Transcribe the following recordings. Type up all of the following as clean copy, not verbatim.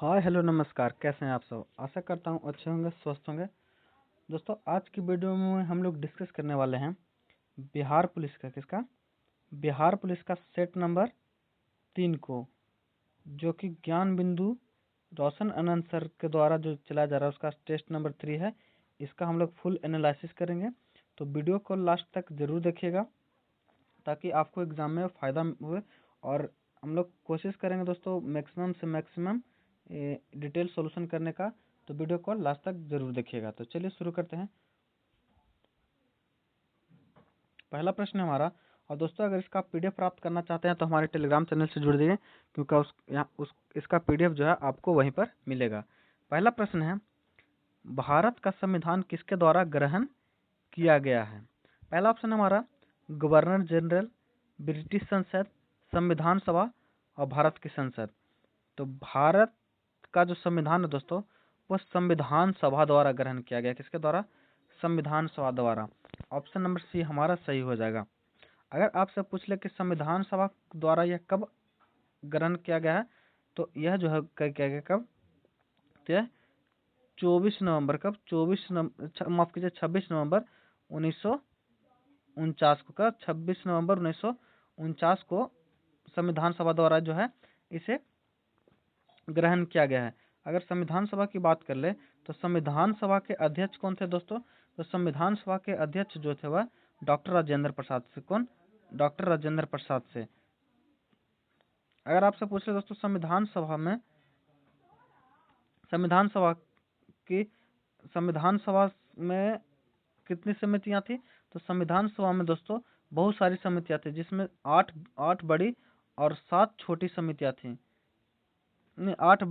Hi hello नमस्कार, कैसे हैं आप सब। आशा करता हूँ अच्छे होंगे, स्वस्थ होंगे। दोस्तों, आज की वीडियो में हम लोग डिस्कस करने वाले हैं बिहार पुलिस का बिहार पुलिस का सेट नंबर 3 को, जो कि ज्ञान बिंदु रोशन आनंद सर के द्वारा जो चलाया जा रहा है, उसका टेस्ट नंबर 3 है। इसका हम लोग फुल एनालिसिस करेंगे, तो वीडियो को लास्ट तक जरूर देखिएगा ताकि आपको एग्जाम में फ़ायदा हुए। और हम लोग कोशिश करेंगे दोस्तों मैक्सिमम से मैक्सिमम डिटेल सॉल्यूशन करने का, तो वीडियो को लास्ट तक जरूर देखिएगा। तो चलिए शुरू करते हैं। पहला प्रश्न है हमारा। और दोस्तों, अगर इसका पीडीएफ प्राप्त करना चाहते हैं तो हमारे टेलीग्राम चैनल से जुड़ जाइए, क्योंकि इसका पीडीएफ जो है आपको वहीं पर मिलेगा। पहला प्रश्न है, भारत का संविधान किसके द्वारा ग्रहण किया गया है। पहला ऑप्शन हमारा गवर्नर जनरल, ब्रिटिश संसद, संविधान सभा और भारत की संसद। तो भारत का जो संविधान है दोस्तों, वो संविधान सभा द्वारा ग्रहण किया गया। किसके द्वारा? संविधान सभा द्वारा। ऑप्शन नंबर सी हमारा सही हो जाएगा। अगर आपसे पूछ ले कि संविधान सभा द्वारा यह कब ग्रहण किया गया है, तो यह जो है किया गया कब? तो यह 24 नवंबर कब? 26 नवंबर 1949 को। 26 नवंबर 1949 को संविधान सभा द्वारा जो है इसे ग्रहण किया गया है। अगर संविधान सभा की बात कर ले तो संविधान सभा के अध्यक्ष कौन थे दोस्तों? तो संविधान सभा के अध्यक्ष जो थे वह डॉक्टर राजेंद्र प्रसाद से। कौन? डॉक्टर राजेंद्र प्रसाद से। अगर आपसे पूछ ले दोस्तों संविधान सभा में कितनी समितियां थी, तो संविधान सभा में दोस्तों बहुत सारी समितियां थी, जिसमें आठ बड़ी और 7 छोटी समितियां थी। नहीं, 8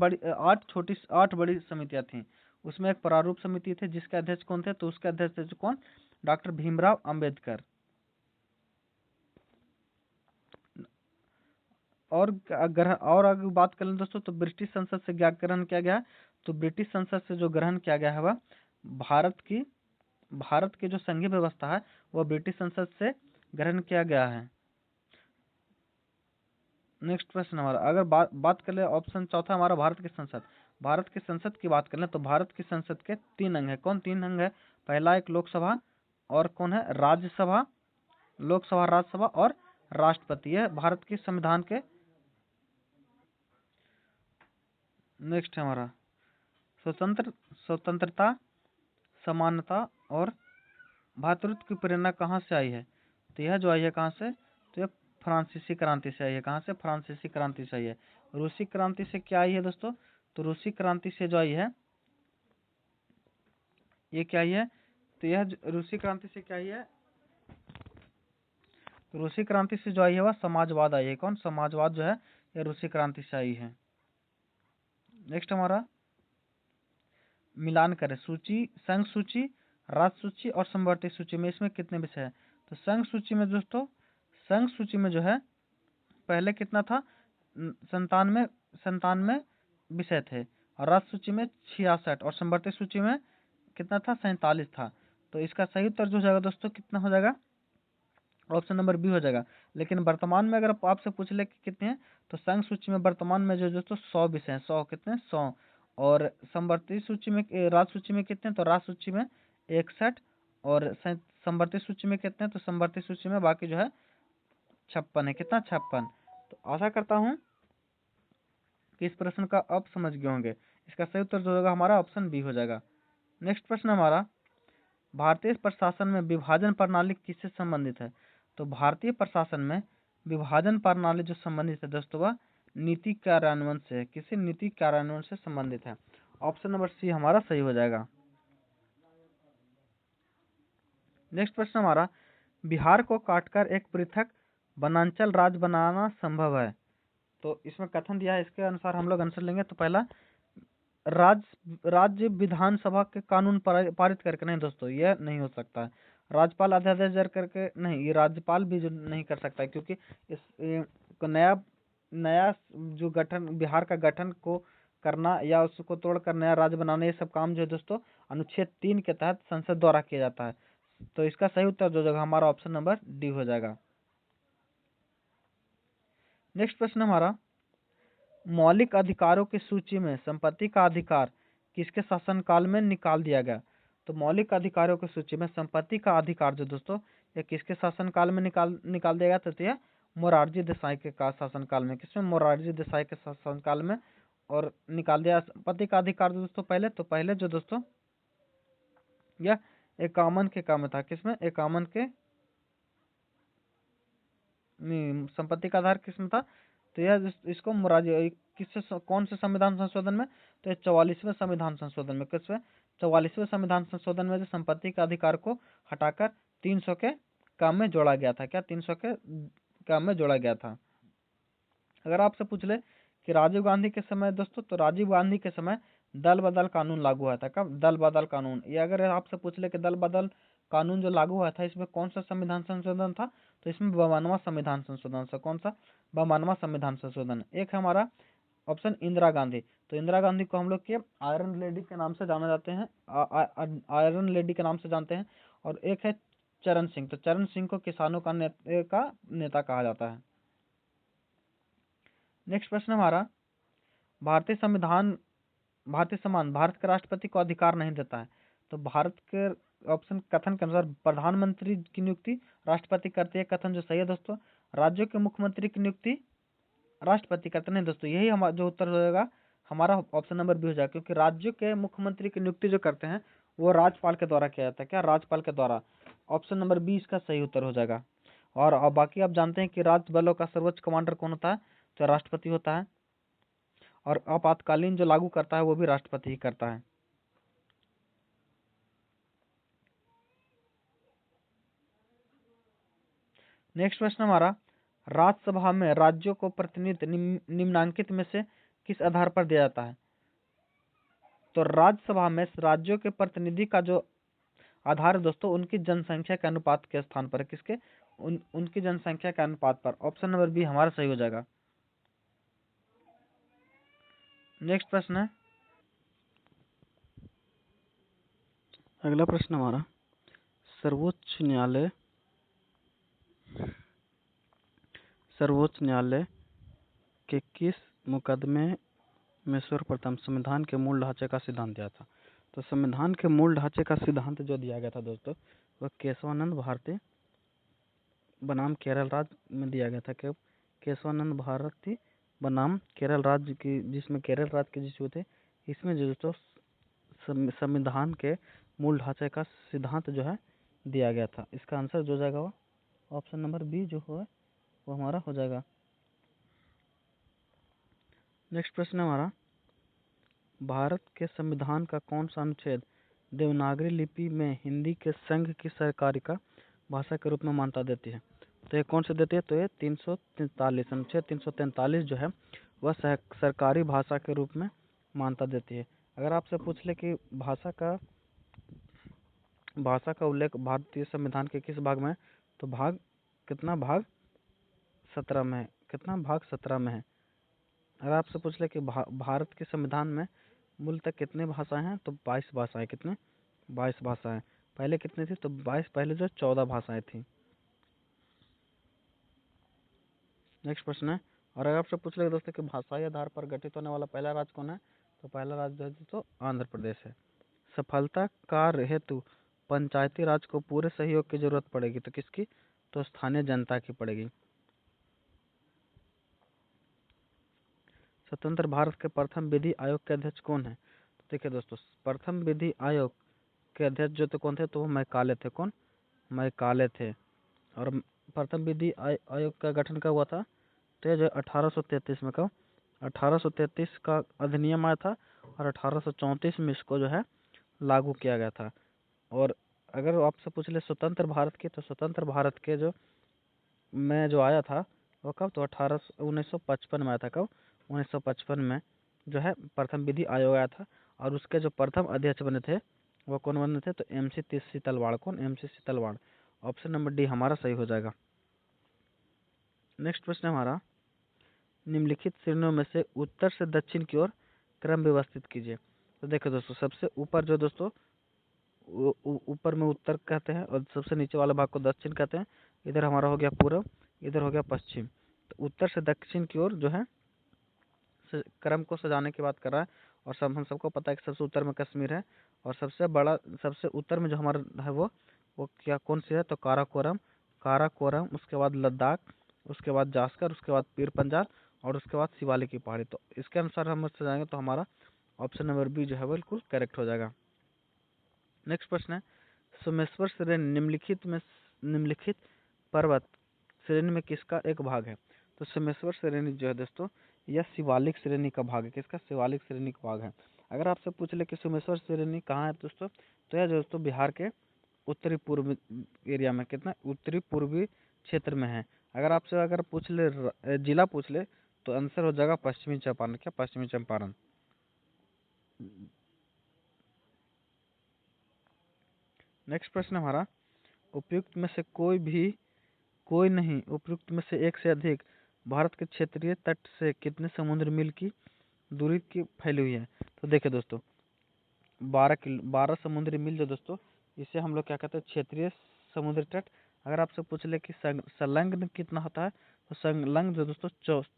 बड़ी समितियां थी। उसमें एक प्रारूप समिति थी, जिसके अध्यक्ष कौन थे? तो उसके अध्यक्ष थे कौन? डॉक्टर भीमराव अंबेडकर। और अगर बात करें दोस्तों, तो ब्रिटिश संसद से क्या ग्रहण किया गया? तो ब्रिटिश संसद से जो ग्रहण किया गया है वह भारत की जो संघीय व्यवस्था है वह ब्रिटिश संसद से ग्रहण किया गया है। नेक्स्ट प्रश्न हमारा, अगर बात कर ले ऑप्शन चौथा हमारा भारत की संसद की बात कर ले तो भारत की संसद के 3 अंग है। कौन 3 अंग है? पहला एक लोकसभा, और कौन है? राज्यसभा, लोकसभा, राज्यसभा और राष्ट्रपति है भारत की संविधान के। नेक्स्ट है हमारा स्वतंत्रता, समानता और भातृत्व की प्रेरणा कहाँ से आई है? तो यह जो आई है कहाँ से? तो यह फ्रांसीसी क्रांति से आई है। कहाँ से? फ्रांसीसी क्रांति से आई है। रूसी क्रांति से क्या आई है दोस्तों? तो रूसी क्रांति से जो आई है, ये क्या आई है? तो यह रूसी क्रांति से क्या आई है? रूसी क्रांति से जो आई है वह समाजवाद आई है। कौन? समाजवाद जो है यह रूसी क्रांति से आई है। नेक्स्ट हमारा मिलान करें सूची, संघ सूची, राज्य सूची और समवर्ती सूची में इसमें कितने विषय है? तो संघ सूची में दोस्तों, संघ सूची में जो है पहले कितना था? 97 विषय थे, और राज्य सूची में 66 और समवर्ती सूची में कितना था? 47 था। तो इसका सही उत्तर जो हो जाएगा दोस्तों कितना हो जाएगा? ऑप्शन नंबर बी हो जाएगा। लेकिन वर्तमान में अगर आपसे पूछ ले कि कितने हैं, तो संघ सूची में वर्तमान में जो दोस्तों 100 विषय हैं। 100 कितने? 100। और समवर्ती सूची में, राज्य सूची में कितने? तो राज्य सूची में 61। और समवर्ती सूची में कितने? तो समवर्ती सूची में बाकी जो है 56 है। कितना? 56। तो आशा करता हूँ कि इस प्रश्न का अब समझ गए होंगे। इसका सही उत्तर जो होगा हमारा ऑप्शन बी हो जाएगा। नेक्स्ट प्रश्न हमारा, भारतीय प्रशासन में विभाजन प्रणाली किससे संबंधित है? तो भारतीय प्रशासन में विभाजन प्रणाली जो संबंधित है दोस्तों वह नीति कार्यान्वयन से, किसी नीति कार्यान्वयन से संबंधित है। ऑप्शन नंबर सी हमारा सही हो जाएगा। नेक्स्ट प्रश्न हमारा, बिहार को काटकर एक पृथक वनांचल राज्य बनाना संभव है? तो इसमें कथन दिया है, इसके अनुसार हम लोग आंसर लेंगे। तो पहला, राज्य विधानसभा के कानून पारित करके नहीं दोस्तों, यह नहीं हो सकता है। राज्यपाल अध्यादेश जारी करके नहीं, ये राज्यपाल भी जो नहीं कर सकता है, क्योंकि इस नया जो गठन, बिहार का गठन को करना या उसको तोड़कर नया राज्य बनाना, ये सब काम जो है दोस्तों अनुच्छेद 3 के तहत संसद द्वारा किया जाता है। तो इसका सही उत्तर जो होगा हमारा ऑप्शन नंबर डी हो जाएगा। नेक्स्ट प्रश्न हमारा, मौलिक अधिकारों की सूची में संपत्ति का अधिकार किसके शासनकाल में निकाल दिया गया? तो मौलिक अधिकारों की सूची में संपत्ति का अधिकार जो दोस्तों ये किसके शासनकाल में निकाल दिया गया? तो यह मोरारजी देसाई के शासनकाल में। किसमें? मोरारजी देसाई के शासनकाल में। और निकाल दिया संपत्ति का अधिकार दोस्तों पहले जो दोस्तों यह एकामन के काम में था। किसमें? एकामन के संपत्ति का आधार किसमें था? तो यह इसको मोरारजी किससे कौन से संविधान संशोधन में? तो 44वें संविधान संशोधन में। किसमें? 44वें संविधान संशोधन में जो संपत्ति का अधिकार को हटाकर 300 के काम में जोड़ा गया था। क्या? 300 के काम में जोड़ा गया था। अगर आपसे पूछ ले कि राजीव गांधी के समय दोस्तों, तो राजीव गांधी के समय दल बदल कानून लागू हुआ था। कब? दल बदल कानून। ये अगर आपसे पूछ ले कि दल बदल कानून जो लागू हुआ था इसमें कौन सा संविधान संशोधन था? तो इसमें 52वां संविधान संशोधन था। कौन सा? 52वां संविधान संशोधन। एक है हमारा ऑप्शन इंदिरा गांधी। तो इंदिरा गांधी को हम लोग के आयरन लेडी के नाम से जाना जाते हैं, आयरन लेडी के नाम से जानते हैं। और एक है चरण सिंह। तो चरण सिंह को किसानों का नेता कहा जाता है। नेक्स्ट प्रश्न हमारा, भारतीय संविधान भारत के राष्ट्रपति को अधिकार नहीं देता है। तो भारत के ऑप्शन कथन के अनुसार प्रधानमंत्री की नियुक्ति राष्ट्रपति करते हैं। कथन जो सही है दोस्तों। राज्यों के मुख्यमंत्री की नियुक्ति राष्ट्रपति करते नहीं दोस्तों। यही हमारा जो उत्तर हो जाएगा हमारा ऑप्शन नंबर बी हो जाएगा, क्योंकि राज्यों के मुख्यमंत्री की नियुक्ति जो करते हैं वो राज्यपाल के द्वारा किया जाता है। क्या? राज्यपाल के द्वारा। ऑप्शन नंबर बी इसका सही उत्तर हो जाएगा। और अब बाकी आप जानते हैं कि राज्य बलों का सर्वोच्च कमांडर कौन होता है? तो राष्ट्रपति होता है। और आपातकालीन जो लागू करता है वो भी राष्ट्रपति ही करता है। नेक्स्ट प्रश्न हमारा, राज्यसभा में राज्यों को प्रतिनिधित्व निम्नांकित में से किस आधार पर दिया जाता है? तो राज्यसभा में राज्यों के प्रतिनिधि का जो आधार है दोस्तों उनकी जनसंख्या के अनुपात के स्थान पर। किसके? उनकी जनसंख्या के अनुपात पर। ऑप्शन नंबर बी हमारा सही हो जाएगा। नेक्स्ट प्रश्न है, अगला प्रश्न हमारा, सर्वोच्च न्यायालय के किस मुकदमे में सर्वप्रथम संविधान के मूल ढांचे का सिद्धांत दिया था? तो संविधान के मूल ढांचे का सिद्धांत जो दिया गया था दोस्तों वह केशवानंद भारती बनाम केरल राज्य में दिया गया था। कि केशवानंद भारती बनाम केरल राज्य की, जिसमें केरल राज्य के जिस थे, इसमें जो दोस्तों संविधान के मूल ढांचे का सिद्धांत जो है दिया गया था। इसका आंसर जो जाएगा वो ऑप्शन नंबर बी जो है वो हमारा हो जाएगा। नेक्स्ट प्रश्न हमारा, भारत के संविधान का कौन सा अनुच्छेद देवनागरी लिपि में हिंदी के संघ की सरकारी का भाषा के रूप में मान्यता देती है? तो ये कौन से देती है? तो ये 343 अनुच्छेद 343 जो है वह सरकारी भाषा के रूप में मान्यता देती है। अगर आपसे पूछ ले कि भाषा का उल्लेख भारतीय संविधान के किस भाग में है? तो भाग 17 में है। कितना? भाग 17 में है। अगर आपसे पूछ ले कि भारत के संविधान में मूलतः कितने भाषाएं हैं? तो 22 भाषाएं। कितने? 22 भाषाएं। पहले कितनी थी? तो 22 पहले जो 14 भाषाएं थी। नेक्स्ट प्रश्न है, और अगर आपसे पूछ ले दोस्तों कि भाषाई आधार पर गठित होने वाला पहला राज्य कौन है? तो पहला राज्य जो है तो आंध्र प्रदेश है। सफलता कार्य हेतु पंचायती राज को पूरे सहयोग की जरूरत पड़ेगी। तो किसकी? तो स्थानीय जनता की पड़ेगी। स्वतंत्र भारत के प्रथम विधि आयोग के अध्यक्ष कौन है? तो देखिए दोस्तों, प्रथम विधि आयोग के अध्यक्ष जो तो कौन थे? तो वो मैकाले थे। कौन? मैकाले थे। और प्रथम विधि आयोग का गठन कब हुआ था? तो जो 1833 में। कब? 1833 का अधिनियम आया था और 1834 में इसको जो है लागू किया गया था। और अगर आपसे पूछ ले स्वतंत्र भारत की, तो स्वतंत्र भारत के जो आया था वो कब? तो 1955 में आया था। कब? 1955 में जो है प्रथम विधि आयोग आया था। और उसके जो प्रथम अध्यक्ष बने थे वो कौन बने थे? तो MC सीतलवाड़। कौन? MC Setalvad. Option number D हमारा सही हो जाएगा। नेक्स्ट प्रश्न हमारा, निम्नलिखित श्रेणियों में से उत्तर से दक्षिण की ओर क्रम व्यवस्थित कीजिए। तो देखो दोस्तों, सबसे ऊपर जो दोस्तों ऊपर में उत्तर कहते हैं और सबसे नीचे वाला भाग को दक्षिण कहते हैं। इधर हमारा हो गया पूर्व, इधर हो गया पश्चिम। तो उत्तर से दक्षिण की ओर जो है क्रम को सजाने की बात कर रहा है। और सब हम सबको पता है कि सबसे उत्तर में कश्मीर है, और सबसे उत्तर में जो हमारा है वो क्या कौन सी है, तो काराकोरम। काराकोरम, उसके बाद लद्दाख, उसके बाद जास्कर, उसके बाद पीर पंजाल, और उसके बाद शिवालिक की पहाड़ी। तो इसके अनुसार हम सजाएंगे तो हमारा ऑप्शन नंबर बी जो है बिल्कुल करेक्ट हो जाएगा। नेक्स्ट प्रश्न है, सोमेश्वर श्रेणी निम्नलिखित पर्वत श्रेणी में किसका एक भाग है। तो सोमेश्वर श्रेणी जो है दोस्तों, यह शिवालिक श्रेणी का भाग है। किसका? शिवालिक श्रेणी का भाग है। अगर आपसे पूछ ले कि सोमेश्वर श्रेणी कहाँ है दोस्तों, तो यह दोस्तों बिहार के उत्तरी पूर्वी एरिया में, कितना उत्तरी पूर्वी क्षेत्र में है। अगर पूछ ले जिला पूछ ले, तो आंसर हो जाएगा पश्चिमी चंपारण। क्या? पश्चिमी चंपारण। नेक्स्ट प्रश्न हमारा, उपयुक्त में से कोई नहीं, उपयुक्त में से एक से अधिक भारत के क्षेत्रीय तट से कितने समुद्र मील की दूरी की फैली हुई है। तो देखिए दोस्तों, 12 समुद्री मील जो दोस्तों, इसे हम लोग क्या कहते हैं, क्षेत्रीय समुद्री तट। अगर आपसे पूछ ले कि संलग्न कितना होता है, तो संलग्न जो दोस्तों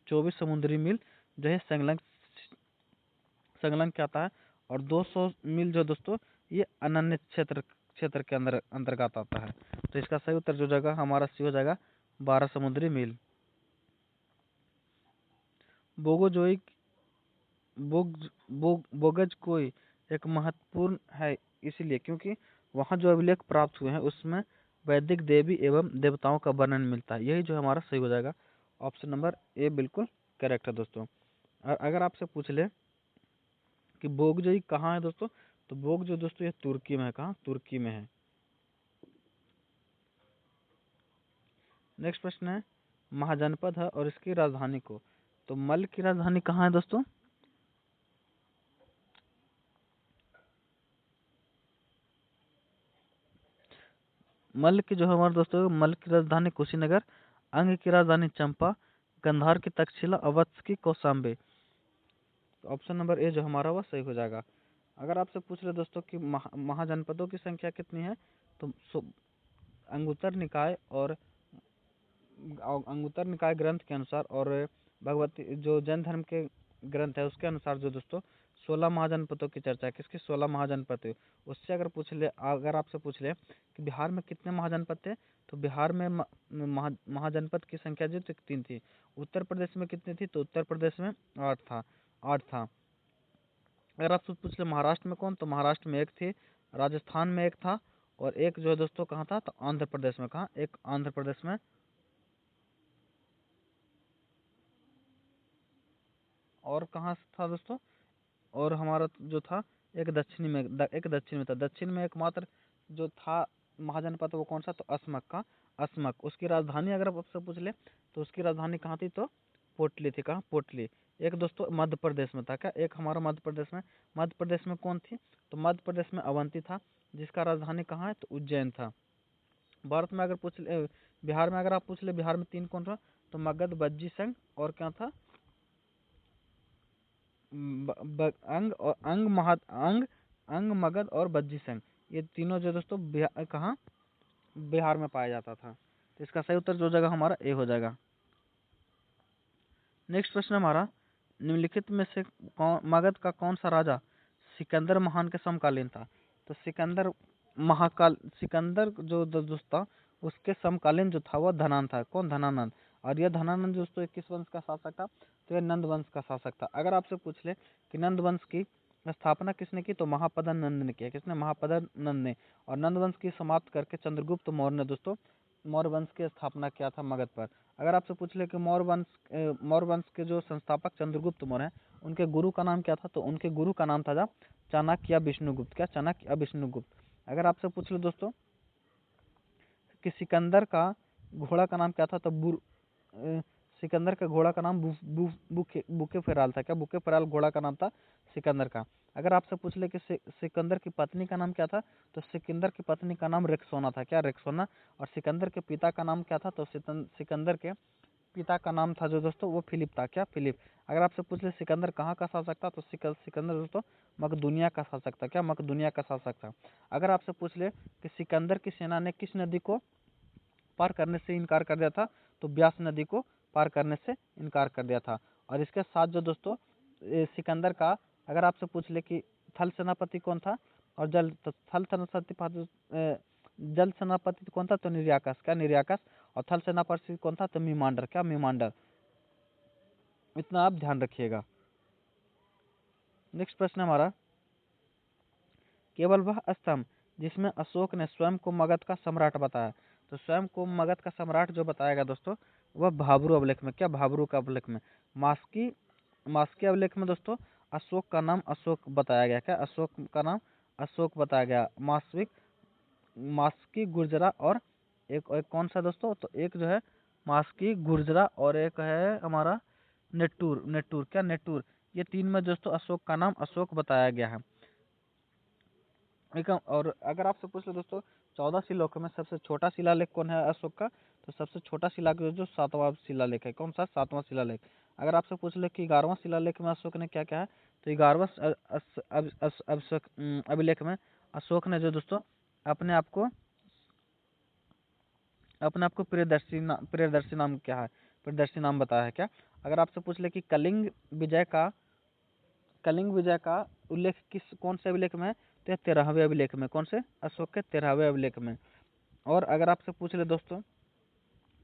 24 समुद्री मील जो है संलग्न क्या आता है। और 200 मील जो दोस्तों, ये अनन्य क्षेत्र के अंतर्गत आता है। तो इसका सही उत्तर जो जाएगा हमारा सी हो जाएगा, 12 समुद्री मील। बोगोजोई बोगज कोई एक महत्वपूर्ण है इसलिए क्योंकि वहाँ जो अभिलेख प्राप्त हुए हैं उसमें वैदिक देवी एवं देवताओं का वर्णन मिलता है। यही जो हमारा सही हो जाएगा, ऑप्शन नंबर ए बिल्कुल करेक्ट है दोस्तों। और अगर आपसे पूछ ले कि बोगजोई कहाँ है दोस्तों, तो बोगजोई दोस्तों ये तुर्की में है। कहाँ? तुर्की में है। नेक्स्ट प्रश्न है, महाजनपद है और इसकी राजधानी को, तो मल की राजधानी कहाँ है दोस्तों? मल्ल की जो हमारे दोस्तों, मल्ल की राजधानी कुशीनगर, अंग की राजधानी चंपा, गंधार की तक्षशिला, अवध की कौशाम्बी। तो ऑप्शन नंबर ए जो हमारा वो सही हो जाएगा। अगर आपसे पूछ ले दोस्तों कि महाजनपदों की संख्या कितनी है, तो अंगुत्तर निकाय और अंगुत्तर निकाय ग्रंथ के अनुसार और भगवती जो जैन धर्म के ग्रंथ है उसके अनुसार जो दोस्तों 16 महाजनपदों की चर्चा है। किसकी? 16 महाजनपद है। उससे अगर आपसे पूछ ले कि बिहार में कितने महाजनपद थे, तो बिहार में महाजनपद की संख्या जो 3 थी। उत्तर प्रदेश में कितनी थी, तो उत्तर प्रदेश में 8 था। अगर आपसे पूछ ले महाराष्ट्र में कौन, तो महाराष्ट्र में 1 थी, राजस्थान में 1 था, और एक जो है दोस्तों कहाँ था, तो आंध्र प्रदेश में। कहाँ? एक आंध्र प्रदेश में, और कहाँ था दोस्तों, और हमारा जो था एक दक्षिण में था। दक्षिण में एकमात्र जो था महाजनपद वो कौन सा, तो असमक का। असमक, उसकी राजधानी अगर आप आपसे पूछ ले तो उसकी राजधानी कहाँ थी, तो पोटली थी। कहाँ? पोटली। एक दोस्तों मध्य प्रदेश में था। क्या? एक हमारा मध्य प्रदेश में कौन थी, तो मध्य प्रदेश में अवंती था, जिसका राजधानी कहाँ है, तो उज्जैन था। भारत में अगर पूछ ले बिहार में अगर आप पूछ ले, बिहार में 3 कौन था, तो मगध, बज्जी संघ, और क्या था, अंग, मगध और बज्जी संघ। ये तीनों जो दोस्तों कहाँ? बिहार में पाया जाता था। तो इसका सही उत्तर जो जाएगा हमारा ए हो जाएगा। नेक्स्ट प्रश्न हमारा, निम्नलिखित में से मगध का कौन सा राजा सिकंदर महान के समकालीन था। तो सिकंदर जो दोस्त था उसके समकालीन जो था वह धनान था। कौन? धनानंद। और यह धनानंद दोस्तों किस वंश का शासक था, तो यह नंद वंश का शासक था। अगर आपसे पूछ ले कि नंद वंश की स्थापना किसने की, तो महापदन नंद ने किया। किसने? महापदन नंद ने। और नंद वंश की समाप्त करके चंद्रगुप्त मौर्य ने दोस्तों मौर्य वंश की स्थापना किया था मगध पर। अगर आपसे पूछ ले कि मौर्य वंश के जो संस्थापक चंद्रगुप्त मौर्य हैं उनके गुरु का नाम क्या था, तो उनके गुरु का नाम था चाणक्य विष्णुगुप्त। क्या? चाणक्य विष्णुगुप्त। अगर आपसे पूछ ले दोस्तों कि सिकंदर का घोड़ा का नाम क्या था, तो सिकंदर का घोड़ा का नाम बुके फेराल था। क्या? बुके फेराल घोड़ा का नाम था सिकंदर का। अगर आपसे पूछ ले कि सिकंदर की पत्नी का नाम क्या था, तो सिकंदर की पत्नी का नाम रेक्सोना था। क्या? रेक्सोना। और सिकंदर के पिता का नाम क्या था, तो सिकंदर के पिता का नाम था जो दोस्तों वो फिलिप था। क्या? फिलिप। अगर आपसे पूछ ले सिकंदर कहाँ का शासक था, तो सिकंदर दोस्तों मकदूनिया का शासक था। क्या? मकदूनिया का शासक था। अगर आपसे पूछ ले कि सिकंदर की सेना ने किस नदी को पार करने से इनकार कर दिया था, तो ब्यास नदी को पार करने से इनकार कर दिया था। और इसके साथ जो दोस्तों सिकंदर का अगर आपसे पूछ ले कि थल सेनापति कौन था और जल सेनापति कौन था, तो निर्याकस, क्या निर्याकस, और थल सेनापति कौन था, तो मीमांडर, क्या मीमांडर। इतना आप ध्यान रखिएगा। नेक्स्ट प्रश्न हमारा, केवल वह स्तंभ जिसमें अशोक ने स्वयं को मगध का सम्राट बताया, तो स्वयं को मगध का सम्राट जो बताया गया दोस्तों वह भाब्रू अभिलेख में, क्या भाब्रू का अभिलेख में। मास्की अभिलेख में दोस्तों अशोक का नाम अशोक बताया गया, क्या अशोक का नाम अशोक बताया गया। मास्की गुर्जरा और एक कौन सा दोस्तों, तो एक जो है मास्की गुर्जरा और एक है हमारा नेटूर, क्या नेटूर। ये तीन में दोस्तों अशोक का नाम अशोक बताया गया है। और अगर आपसे पूछ लो दोस्तों 14 शिलालेख में सबसे छोटा शिलालेख कौन है अशोक का, तो सबसे छोटा शिलालेख जो 7वां शिलालेख है, कौन सा 7वां शिलालेख। अगर आपसे पूछ ले कि 11वां शिलालेख में अशोक ने क्या क्या है, तो 11वां अभिलेख में अशोक ने जो दोस्तों अपने आप को प्रियदर्शी नाम क्या है, प्रियदर्शी नाम बताया है, क्या। अगर आपसे पूछ ले कि कलिंग विजय का उल्लेख कौन से अभिलेख में है, तो 13वें अभिलेख में, कौन से अशोक के 13वें अभिलेख में। और अगर आपसे पूछ ले दोस्तों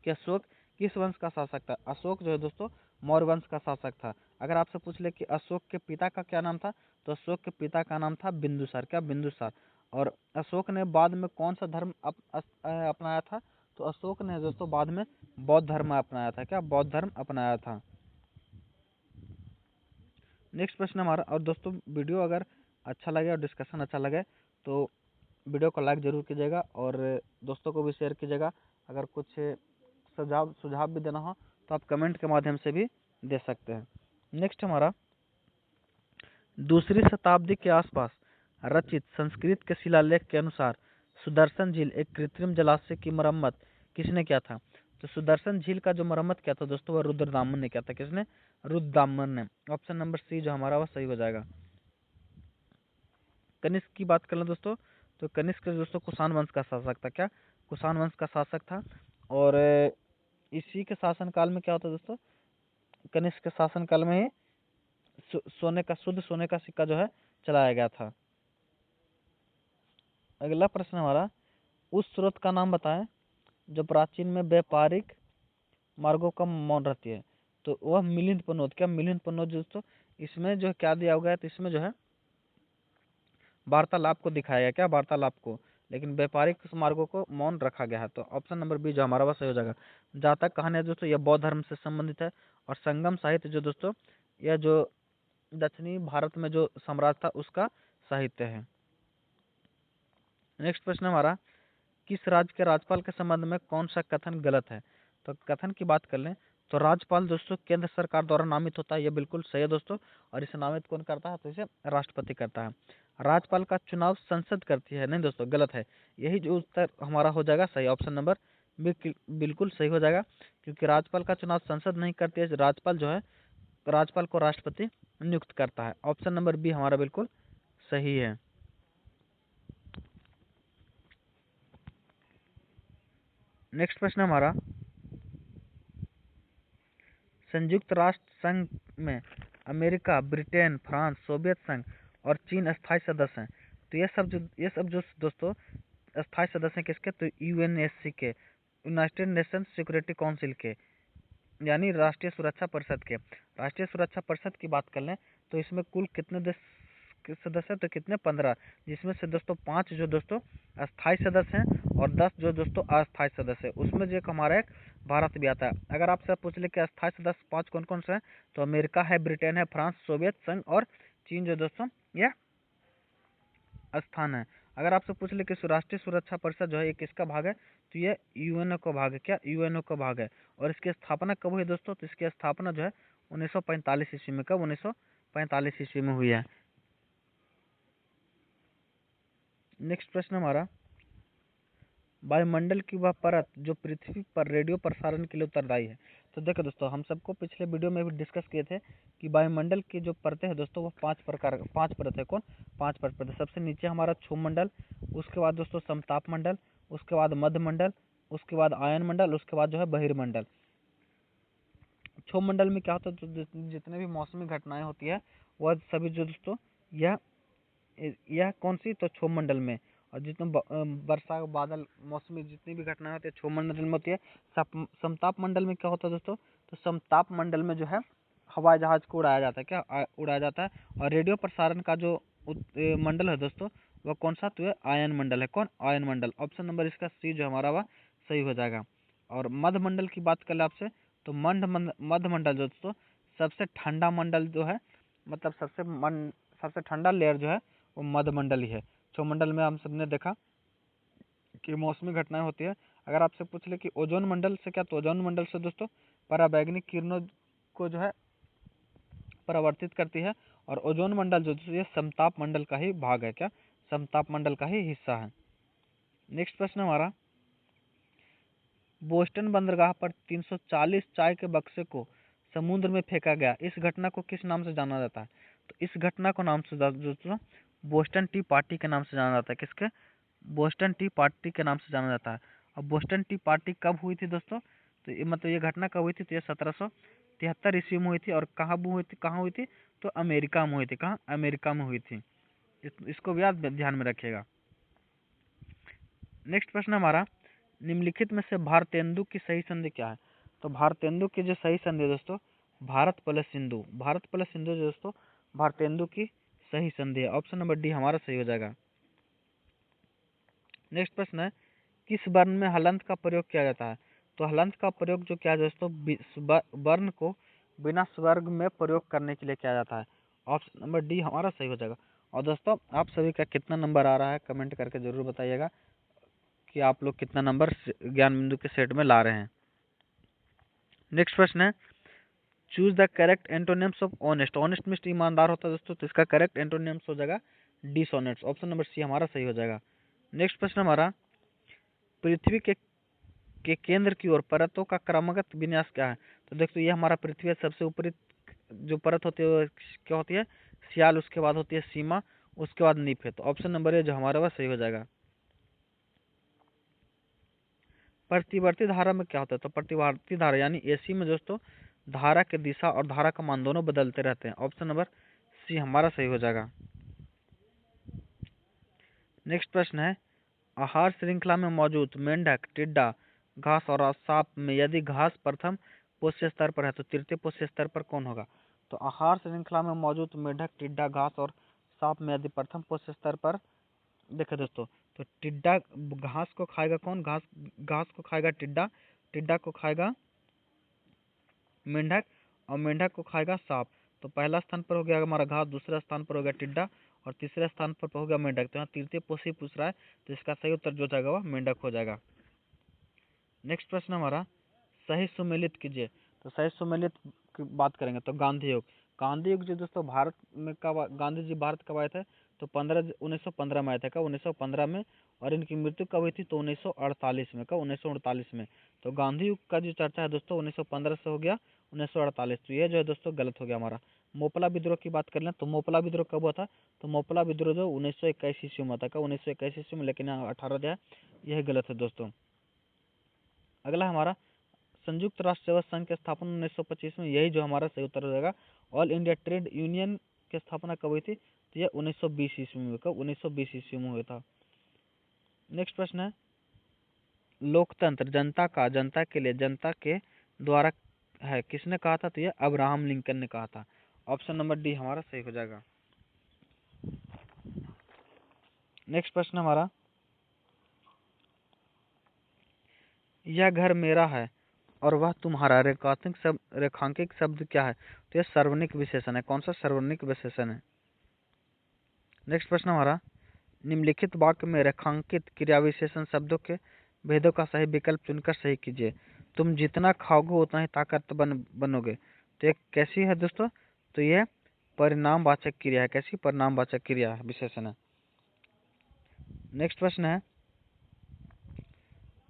कि अशोक किस वंश का शासक था, अशोक जो है दोस्तों मौर्य वंश का शासक था। अगर आपसे पूछ ले कि अशोक के पिता का क्या नाम था, तो अशोक के पिता का नाम था बिंदुसार, क्या बिंदुसार। और अशोक ने बाद में कौन सा धर्म अपनाया था, तो अशोक ने दोस्तों बाद में बौद्ध धर्म अपनाया था, क्या बौद्ध धर्म अपनाया था। नेक्स्ट प्रश्न हमारा, और दोस्तों वीडियो अगर अच्छा लगे और डिस्कशन अच्छा लगे तो वीडियो को लाइक जरूर कीजिएगा और दोस्तों को भी शेयर कीजिएगा। अगर कुछ सुझाव भी देना हो तो आप कमेंट के माध्यम से भी दे सकते हैं। नेक्स्ट हमारा, दूसरी शताब्दी के आसपास रचित संस्कृत के शिलालेख के अनुसार सुदर्शन झील एक कृत्रिम जलाशय की मरम्मत किसने किया था, तो सुदर्शन झील का जो मरम्मत किया था दोस्तों वह रुद्रदामन ने किया था, किसने, रुद्रदामन ने। ऑप्शन नंबर सी जो हमारा वह सही हो जाएगा। कनिष्क की बात कर लें दोस्तों, तो कनिष्क दोस्तों कुषाण वंश का शासक था, क्या कुषाण वंश का शासक था। और इसी के शासन काल में क्या होता है दोस्तों, कनिष्क के शासन काल में ही शुद्ध सोने का सिक्का जो है चलाया गया था। अगला प्रश्न हमारा, उस स्रोत का नाम बताएं जो प्राचीन में व्यापारिक मार्गों का मौन रहती है, तो वह मिलिंद पन्नोद, क्या मिलिंद पन्नोद दोस्तों। इसमें जो क्या दिया हुआ है, तो इसमें जो है वार्तालाप को दिखाया गया, क्या वार्तालाप को, लेकिन व्यापारिक मार्गों को मौन रखा गया है। तो ऑप्शन नंबर बी जो हमारा वह सही हो जाएगा। जहाँ तक कहानी है दोस्तों यह बौद्ध धर्म से संबंधित है और संगम साहित्य जो दोस्तों यह जो दक्षिणी भारत में जो साम्राज्य था उसका साहित्य है। नेक्स्ट प्रश्न हमारा, किस राज्य के राज्यपाल के संबंध में कौन सा कथन गलत है, तो कथन की बात कर लें तो राज्यपाल दोस्तों केंद्र सरकार द्वारा नामित होता है, यह बिल्कुल सही है दोस्तों। और इसे नामित कौन करता है, तो इसे राष्ट्रपति करता है। राज्यपाल का चुनाव संसद करती है, नहीं दोस्तों गलत है। यही जो उत्तर हमारा हो जाएगा सही, ऑप्शन नंबर बिल्कुल सही हो जाएगा, क्योंकि राज्यपाल का चुनाव संसद नहीं करती है, राज्यपाल जो है राज्यपाल को राष्ट्रपति नियुक्त करता है। ऑप्शन नंबर बी हमारा बिल्कुल सही है। नेक्स्ट प्रश्न हमारा, संयुक्त राष्ट्र संघ में अमेरिका, ब्रिटेन, फ्रांस, सोवियत संघ और चीन स्थायी सदस्य हैं। तो ये सब जो दोस्तों स्थायी सदस्य हैं किसके, तो यूएनएससी के, यूनाइटेड नेशंस सिक्योरिटी काउंसिल के, यानी राष्ट्रीय सुरक्षा परिषद के। राष्ट्रीय सुरक्षा परिषद की बात कर लें तो इसमें कुल कितने देश के सदस्य हैं, तो कितने 15, जिसमें से दोस्तों 5 जो दोस्तों अस्थायी सदस्य हैं और 10 जो दोस्तों अस्थायी सदस्य हैं। उसमें जो एक हमारा एक भारत भी आता है। अगर आपसे पूछ ले कि अस्थायी सदस्य 5 कौन कौन से हैं, तो अमेरिका है, ब्रिटेन है, फ्रांस, सोवियत संघ और चीन जो दोस्तों यह स्थान है। अगर आपसे पूछ ले कि राष्ट्रीय सुरक्षा परिषद जो है ये किसका भाग है, तो ये यूएनओ का भाग है, क्या यूएनओ का भाग है। और इसकी स्थापना कब हुई दोस्तों, तो इसकी स्थापना जो है 1945 ईस्वी में, कब 1945 ईस्वी में हुई है। नेक्स्ट प्रश्न हमारा, वायुमंडल की वह परत जो पृथ्वी पर रेडियो प्रसारण के लिए उत्तरदायी है। तो देखो दोस्तों हम सबको पिछले वीडियो में भी डिस्कस किए थे कि वायुमंडल की जो परतें हैं दोस्तों वो 5 परत है, कौन 5 परत है। सबसे नीचे हमारा क्षुम मंडल, उसके बाद दोस्तों समताप मंडल, उसके बाद मध्य मंडल, उसके बाद आयन मंडल, उसके बाद जो है बहिर्मंडल। क्षोभ मंडल में क्या होता है, तो जितने भी मौसमी घटनाएं होती है वह सभी जो दोस्तों यह कौन सी, तो क्षोभ मंडल में। और जितने वर्षा बादल मौसमी जितनी भी घटनाएं होती है क्षोभ मंडल में होती है। समताप मंडल में क्या होता है दोस्तों, तो समताप मंडल में जो है हवाई जहाज को उड़ाया जाता है, क्या उड़ाया जाता है। और रेडियो प्रसारण का जो मंडल है दोस्तों वह कौन सा, तो आयन मंडल है। कौन, आयन मंडल। ऑप्शन नंबर इसका सी जो हमारा वह सही हो जाएगा। और मध्य मंडल की बात कर ले आपसे, तो मध्य मंडल दोस्तों सबसे ठंडा मंडल जो है, मतलब सबसे ठंडा लेयर जो है वो मध्य मंडल ही है। क्षोभ मंडल में हम सबने देखा कि मौसमी घटनाएं होती है। अगर आपसे पूछ ले कि ओजोन मंडल से क्या, तो ओजोन मंडल से दोस्तों पराबैंगनी किरणों को जो है परावर्तित करती है। और ओजोन मंडल जो ये समताप मंडल का ही भाग है, क्या समताप मंडल का ही हिस्सा है। नेक्स्ट प्रश्न हमारा, बोस्टन बंदरगाह पर 340 चाय के बक्से को समुद्र में फेंका गया, इस घटना को किस नाम से जाना जाता है, तो इस घटना को नाम से दोस्तों बोस्टन टी पार्टी के नाम से जाना जाता है। किसके, बोस्टन टी पार्टी के नाम से जाना जाता है। और बोस्टन टी पार्टी कब हुई थी दोस्तों, तो ये मतलब ये घटना कब हुई थी, तो ये 1773 ईस्वी में हुई थी। और कहाँ हुई थी, तो अमेरिका में हुई थी। कहाँ, अमेरिका में हुई थी। इसको भी आप ध्यान में रखिएगा। नेक्स्ट प्रश्न हमारा, निम्नलिखित में से भारतेंदु की सही संधि क्या है, तो भारतेंदु की जो सही संधि है दोस्तों भारत प्लस सिंधु। भारत प्लस सिंधु दोस्तों भारतेंदु की सही संधि है। ऑप्शन नंबर डी हमारा सही हो जाएगा। नेक्स्ट प्रश्न है, किस वर्ण में हलंत का प्रयोग किया जाता है, तो हलंत का प्रयोग जो किया दोस्तों वर्ण को बिना स्वर्ग में प्रयोग करने के लिए किया जाता है। ऑप्शन नंबर डी हमारा सही हो जाएगा। और दोस्तों आप सभी का कितना नंबर आ रहा है कमेंट करके जरूर बताइएगा कि आप लोग कितना नंबर ज्ञान बिंदु के सेट में ला रहे हैं। नेक्स्ट प्रश्न है, choose the correct antonyms of honest. Honest means ईमानदार होता है दोस्तों, तो इसका करेक्ट एंटोनिम्स हो जाएगा डिसऑनेस्ट। ऑप्शन नंबर सी हमारा सही हो जाएगा। नेक्स्ट प्रश्न हमारा, पृथ्वी के केंद्र की ओर परतों का क्रमगत विन्यास क्या है, तो देखो ये हमारा पृथ्वी सबसे ऊपरी जो परत होती है क्या होती है, सियाल, उसके बाद होती है सीमा, उसके बाद नीफ है। तो ऑप्शन नंबर ए जो हमारा वह सही हो जाएगा। प्रतिवर्ती धारा में क्या होता है, तो प्रतिवर्ती धारा यानी एसी में दोस्तों धारा की दिशा और धारा का मान दोनों बदलते रहते हैं। ऑप्शन नंबर सी हमारा सही हो जाएगा। नेक्स्ट प्रश्न है, आहार श्रृंखला में मौजूद मेंढक, टिड्डा, घास और सांप में यदि घास प्रथम पोष्य स्तर पर है तो तृतीय पोष्य स्तर पर कौन होगा, तो आहार श्रृंखला में मौजूद मेंढक, टिड्डा, घास और सांप में यदि प्रथम पोष्य स्तर पर देखे दोस्तों, तो टिड्डा घास को खाएगा कौन, घास को खाएगा टिड्डा, टिड्डा को खाएगा मेंढक और मेंढक को खाएगा सांप। तो पहला स्थान पर हो गया हमारा घास, दूसरा स्थान पर हो गया टिड्डा और तीसरे स्थान पर हो गया मेंढक। तो यहाँ तृतीय पोषी पूछ रहा है, तो इसका सही उत्तर जो जाएगा वह मेंढक हो जाएगा। नेक्स्ट प्रश्न हमारा, सही सुमेलित कीजिए। तो सही सुमेलित की बात करेंगे तो गांधी युग। गांधी युग जो दोस्तों भारत में कब, गांधी जी भारत कब आए थे, तो 1915 में आए थे। कब, 1915 में। और इनकी मृत्यु कब हुई थी, तो 1948 में। कब, 1948 में। तो गांधी युग का जो चर्चा है दोस्तों 1915 से हो गया 1948। तो ये जो है दोस्तों गलत हो गया हमारा। मोपला विद्रोह की बात कर लें तो मोपला विद्रोह कब हुआ था, तो मोपला विद्रोह जो 1921 ईस्वी में था। कब, 1921 ईस्वी में, लेकिन यहाँ 18 दिया, यह गलत है दोस्तों। अगला हमारा, संयुक्त राष्ट्र सेवा संघ की स्थापना 1925 में, यही जो हमारा सही उत्तर हो जाएगा। ऑल इंडिया ट्रेड यूनियन की स्थापना कब हुई थी, तो यह 1920 ईस्वी में। कब, 1920 ईस्वी में हुआ था। नेक्स्ट प्रश्न है, लोकतंत्र जनता का, जनता के लिए, जनता के द्वारा है, किसने कहा था, तो यह अब्राहम लिंकन ने कहा था। ऑप्शन नंबर डी हमारा सही हो जाएगा। नेक्स्ट प्रश्न हमारा, यह घर मेरा है और वह तुम्हारा रेखांकित शब्द क्या है, तो यह सार्वनिक विशेषण है। कौन सा सार्वनिक विशेषण है। नेक्स्ट प्रश्न हमारा, निम्नलिखित वाक्य में रेखांकित क्रिया विशेषण शब्दों के भेदों का सही विकल्प चुनकर सही कीजिए। तुम जितना खाओगे उतना ही ताकतवर बनोगे। तो ये कैसी है दोस्तों, तो यह परिणामवाचक क्रिया है। कैसी, परिणामवाचक क्रिया विशेषण है। नेक्स्ट प्रश्न है,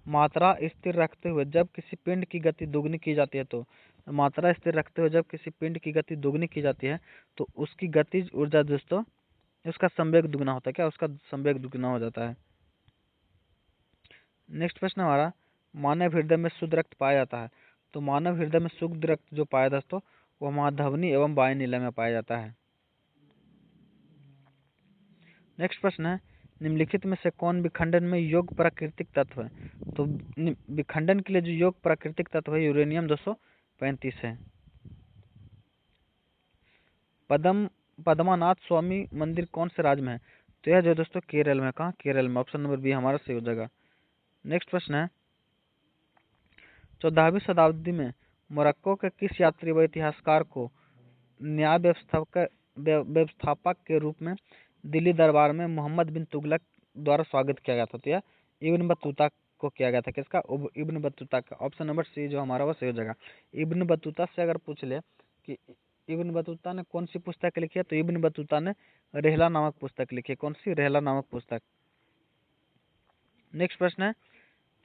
मात्रा स्थिर रखते हुए जब किसी पिंड की गति दुगनी की जाती है, तो मात्रा स्थिर रखते हुए जब किसी पिंड की गति दुगनी की जाती है तो उसकी गतिज ऊर्जा दोस्तों, उसका संवेग दुगना होता है। क्या, उसका संवेग दुगना हो जाता है। नेक्स्ट प्रश्न हमारा, मानव हृदय में शुद्ध रक्त पाया जाता है, तो मानव हृदय में शुद्ध रक्त जो पाया दोस्तों वह महाधवनी एवं वायुनीला में पाया जाता है। नेक्स्ट प्रश्न है, निम्नलिखित में से कौन विखंडन में योग प्राकृतिक तत्व है? तो विखंडन के लिए जो योग प्राकृतिक तत्व है यूरेनियम 235 है। पद्मनाथ स्वामी मंदिर कौन से राज्य में है? तो यह जो दोस्तों केरल में। कहाँ? केरल में। ऑप्शन नंबर बी हमारा सही हो जाएगा। नेक्स्ट प्रश्न है, 14वीं शताब्दी में मोरक्को के किस यात्री व इतिहासकार को न्याय व्यवस्थापक के रूप में दिल्ली दरबार में मोहम्मद बिन तुगलक द्वारा स्वागत किया गया था? तो यह इब्न बतूता को किया गया था। किसका? इब्न बतूता का। ऑप्शन नंबर सी जो हमारा वो सही हो जाएगा। इब्न बतूता से अगर पूछ ले कि इब्न बतूता ने कौन सी पुस्तक लिखी है, तो इब्न बतूता ने रेहला नामक पुस्तक लिखी है। कौन सी? रेहला नामक पुस्तक। नेक्स्ट प्रश्न है,